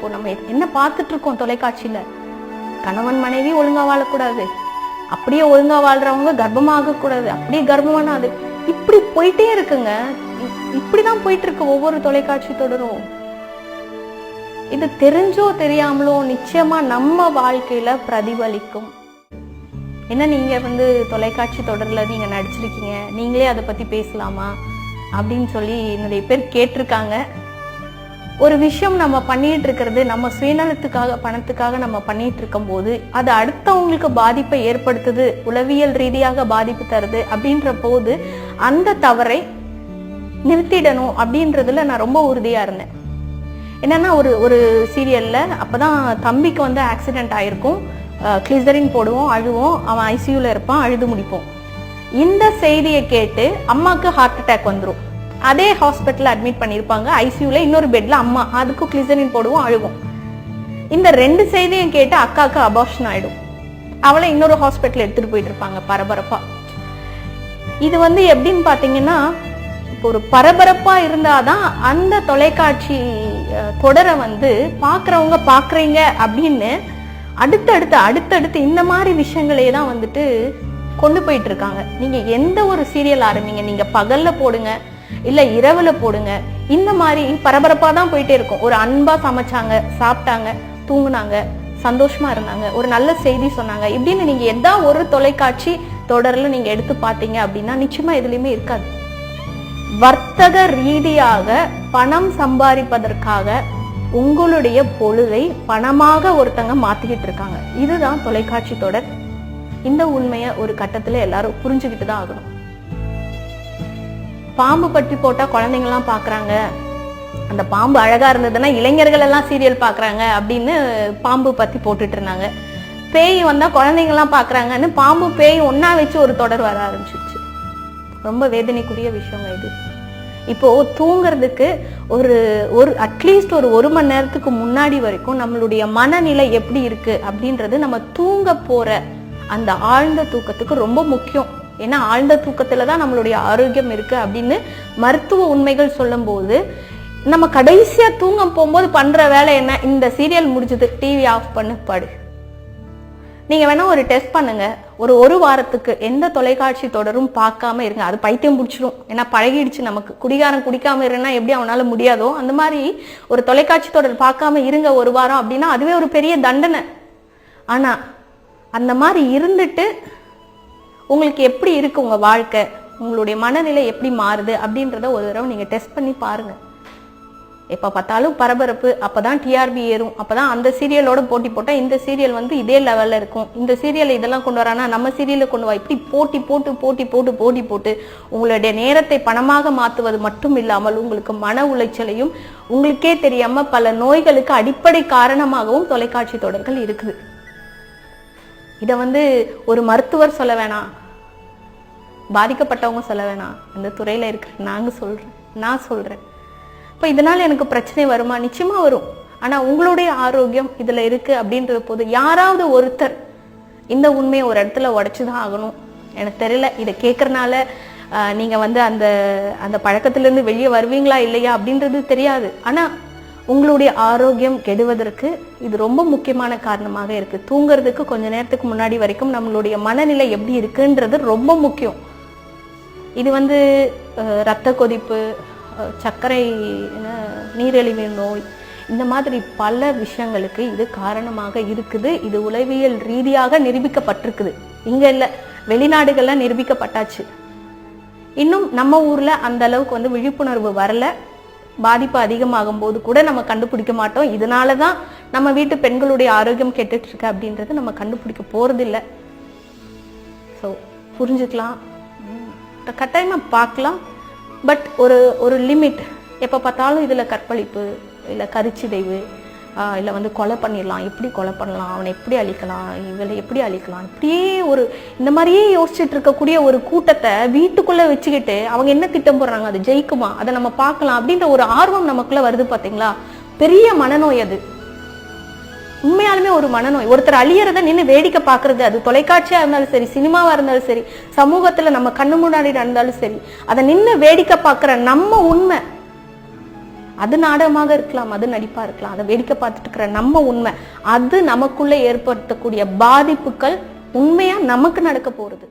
இப்போ நம்ம என்ன பார்த்துட்டு இருக்கோம் தொலைக்காட்சியில? கணவன் மனைவி ஒழுங்கா வாழக்கூடாது, அப்படியே ஒழுங்கா வாழ்றவங்க கர்ப்பமாக கூடாது, அப்படியே கர்ப்பமான அது, இப்படி போயிட்டே இருக்குங்க. இப்படிதான் போயிட்டு இருக்கு ஒவ்வொரு தொலைக்காட்சி தொடரும். இது தெரிஞ்சோ தெரியாமலோ நிச்சயமா நம்ம வாழ்க்கையில பிரதிபலிக்கும். என்ன நீங்க தொலைக்காட்சி தொடர்ல நீங்க நடிச்சிருக்கீங்க, நீங்களே அதை பத்தி பேசலாமா அப்படின்னு சொல்லி நிறைய பேர் கேட்டிருக்காங்க. ஒரு விஷயம் நம்ம பண்ணிட்டு இருக்கிறது நம்ம சுயநலத்துக்காக பணத்துக்காக நம்ம பண்ணிட்டு இருக்கும் போது அது அடுத்தவங்களுக்கு பாதிப்பை ஏற்படுத்துது, உளவியல் ரீதியாக பாதிப்பு தருது அப்படின்ற போது அந்த தவறை நிறுத்திடணும் அப்படின்றதுல நான் ரொம்ப உறுதியா இருந்தேன். என்னன்னா ஒரு சீரியல்ல அப்பதான் தம்பிக்கு ஆக்சிடென்ட் ஆயிருக்கும், கிளிசரின் போடுவோம், அழுவோம், அவன் ஐசியூல இருப்பான், அழுது முடிப்போம். இந்த செய்தியை கேட்டு அம்மாக்கு ஹார்ட் அட்டாக் வந்துடும். அதே ஹாஸ்பிட்டல் அட்மிட் பண்ணிருப்பாங்க, ஐசியூல இன்னொரு பெட்ல அம்மா, அதுக்கும் கிளிசரின் போடுவோம், அழுவோம். இந்த 2 செய்தியும் கேட்டு அக்காவுக்கு அபார்ஷன் ஆயிடும். அவளை இன்னொரு ஹாஸ்பிட்டல் எடுத்துட்டு போயிட்டு இருப்பாங்க பரபரப்பா. இது எப்படின்னு பாத்தீங்கன்னா, இப்போ ஒரு பரபரப்பா இருந்தாதான் அந்த தொலைக்காட்சி தொடரை பாக்குறவங்க பாக்குறீங்க அப்படின்னு அடுத்தடுத்து இந்த மாதிரி விஷயங்களே தான் கொண்டு போயிட்டு இருக்காங்க. நீங்க எந்த ஒரு சீரியல் ஆரம்பிங்க, நீங்க பகல்ல போடுங்க இல்ல இரவுல போடுங்க, இந்த மாதிரி பரபரப்பா தான் போயிட்டே இருக்கும். ஒரு அன்பா சமைச்சாங்க, சாப்பிட்டாங்க, தூங்குனாங்க, சந்தோஷமா இருந்தாங்க, ஒரு நல்ல செய்தி சொன்னாங்க, இப்படின்னு நீங்க எதா ஒரு தொலைக்காட்சி தொடர்ல நீங்க எடுத்து பாத்தீங்க அப்படின்னா நிச்சயமா எதுலயுமே இருக்காது. வர்த்தக ரீதியாக பணம் சம்பாதிப்பதற்காக உங்களுடைய பொழுதை பணமாக ஒருத்தங்க மாத்திக்கிட்டு இருக்காங்க. இதுதான் தொலைக்காட்சி தொடர். இந்த உண்மையை ஒரு கட்டத்துல எல்லாரும் புரிஞ்சுக்கிட்டு தான் ஆகணும். பாம்பு பற்றி போட்டா குழந்தைங்க எல்லாம் பாக்குறாங்க, அந்த பாம்பு அழகா இருந்ததுன்னா இளைஞர்கள் எல்லாம் சீரியல் பாக்குறாங்க அப்படின்னு பாம்பு பத்தி போட்டுட்டு இருந்தாங்க. பேய் வந்தா குழந்தைங்க எல்லாம் பாக்குறாங்கன்னு பாம்பு பேய் ஒன்னா வச்சு ஒரு தொடர் வர ஆரம்பிச்சிருச்சு. ரொம்ப வேதனைக்குரிய விஷயங்க இது. இப்போ தூங்குறதுக்கு ஒரு அட்லீஸ்ட் ஒரு மணி நேரத்துக்கு முன்னாடி வரைக்கும் நம்மளுடைய மனநிலை எப்படி இருக்கு அப்படின்றது நம்ம தூங்க போற அந்த ஆழ்ந்த தூக்கத்துக்கு ரொம்ப முக்கியம். ஏன்னா ஆழ்ந்த தூக்கத்துலதான் நம்மளுடைய ஆரோக்கியம் இருக்கு அப்படின்னு மருத்துவ உண்மைகள் சொல்லும் போது, நம்ம கடைசியா தூங்க போகும்போது பண்ற வேலை என்ன? இந்த சீரியல் முடிஞ்சது, டிவி ஆஃப் பண்ணு, படு. நீங்க வேணா ஒரு டெஸ்ட் பண்ணுங்க, ஒரு வாரத்துக்கு எந்த தொலைக்காட்சி தொடரும் பார்க்காம இருங்க. அது பைத்தியம் பிடிச்சிடும், ஏன்னா பழகிடுச்சு நமக்கு. குடிகாரன் குடிக்காம இருன்னா எப்படி அவனால முடியாதோ அந்த மாதிரி ஒரு தொலைக்காட்சி தொடர் பார்க்காம இருங்க ஒரு வாரம் அப்படின்னா அதுவே ஒரு பெரிய தண்டனை. ஆனா அந்த மாதிரி இருந்துட்டு உங்களுக்கு எப்படி இருக்கு உங்க வாழ்க்கை, உங்களுடைய மனநிலை எப்படி மாறுது அப்படின்றத ஒரு தடவை நீங்க டெஸ்ட் பண்ணி பாருங்க. எப்ப பார்த்தாலும் பரபரப்பு, அப்பதான் டிஆர்பி ஏறும், அப்பதான் அந்த சீரியலோட போட்டி போட்டா இந்த சீரியல் இதே லெவல்ல இருக்கும், இந்த சீரியல் இதெல்லாம் கொண்டு வரானா நம்ம சீரியலை கொண்டு வா, இப்படி போட்டி போட்டு உங்களுடைய நேரத்தை பணமாக மாத்துவது மட்டும் இல்லாமல் உங்களுக்கு மன உளைச்சலையும் உங்களுக்கே தெரியாம பல நோய்களுக்கு அடிப்படை காரணமாகவும் தொலைக்காட்சி தொடர்கள் இருக்குது. இத ஒரு மருத்துவர் சொல்ல வேணாம், பாதிக்கப்பட்டவங்க சொல்ல வேணாம், அந்த துறையில இருக்கிற நான் சொல்றேன். இப்போ இதனால எனக்கு பிரச்சனை வருமா? நிச்சயமா வரும். ஆனா உங்களுடைய ஆரோக்கியம் இதுல இருக்கு அப்படின்றது போது யாராவது ஒருத்தர் இந்த உண்மையை ஒரு இடத்துல உடைச்சுதான் ஆகணும். எனக்கு தெரியல, இதை கேட்கறனால நீங்க அந்த அந்த பழக்கத்துல இருந்து வெளியே வருவீங்களா இல்லையா அப்படின்றது தெரியாது. ஆனா உங்களுடைய ஆரோக்கியம் கெடுவதற்கு இது ரொம்ப முக்கியமான காரணமாக இருக்கு. தூங்குறதுக்கு கொஞ்ச நேரத்துக்கு முன்னாடி வரைக்கும் நம்மளுடைய மனநிலை எப்படி இருக்குன்றது ரொம்ப முக்கியம். இது இரத்த கொதிப்பு, சர்க்கரை, நீரிழிவு நோய், இந்த மாதிரி பல விஷயங்களுக்கு இது காரணமாக இருக்குது. இது உளவியல் ரீதியாக நிரூபிக்கப்பட்டிருக்குது. இங்க இல்ல, வெளிநாடுகள்ல நிரூபிக்கப்பட்டாச்சு. இன்னும் நம்ம ஊர்ல அந்த அளவுக்கு விழிப்புணர்வு வரல. பாதிப்பு அதிகமாகும் போது கூட நம்ம கண்டுபிடிக்க மாட்டோம். இதனாலதான் நம்ம வீட்டு பெண்களுடைய ஆரோக்கியம் கெட்டுட்டு இருக்கு அப்படின்றது நம்ம கண்டுபிடிக்க போறது இல்லை. ஸோ புரிஞ்சுக்கலாம், கட்டாயமா பார்க்கலாம். பட் ஒரு லிமிட். எப்போ பார்த்தாலும் இதில் கற்பழிப்பு இல்லை கருச்சிதைவு இல்லை கொலை பண்ணிடலாம், எப்படி கொலை பண்ணலாம், அவனை எப்படி அழிக்கலாம், இவளை எப்படி அழிக்கலாம், இப்படியே இந்த மாதிரியே யோசிச்சுட்டு இருக்கக்கூடிய ஒரு கூட்டத்தை வீட்டுக்குள்ளே வச்சுக்கிட்டு அவங்க என்ன திட்டம் போடுறாங்க, அது ஜெயிக்குமா, அதை நம்ம பார்க்கலாம் அப்படின்ற ஒரு ஆர்வம் நமக்குள்ளே வருது பார்த்தீங்களா? பெரிய மனநோய் அது. உண்மையாலுமே ஒரு மனநோய். ஒருத்தர் அழியறத நின்று வேடிக்கை பார்க்கறது, அது தொலைக்காட்சியா இருந்தாலும் சரி, சினிமாவா இருந்தாலும் சரி, சமூகத்துல நம்ம கண்ணு முன்னாடி நடந்தாலும் சரி, அதை நின்று வேடிக்கை பார்க்கிற நம்ம உண்மை அது நாடகமாக இருக்கலாம், அது நடிப்பா இருக்கலாம். அதை வேடிக்கை பார்த்துட்டு இருக்கிற நம்ம உண்மை, அது நமக்குள்ள ஏற்படுத்தக்கூடிய பாதிப்புகள் உண்மையா நமக்கு நடக்க போறது.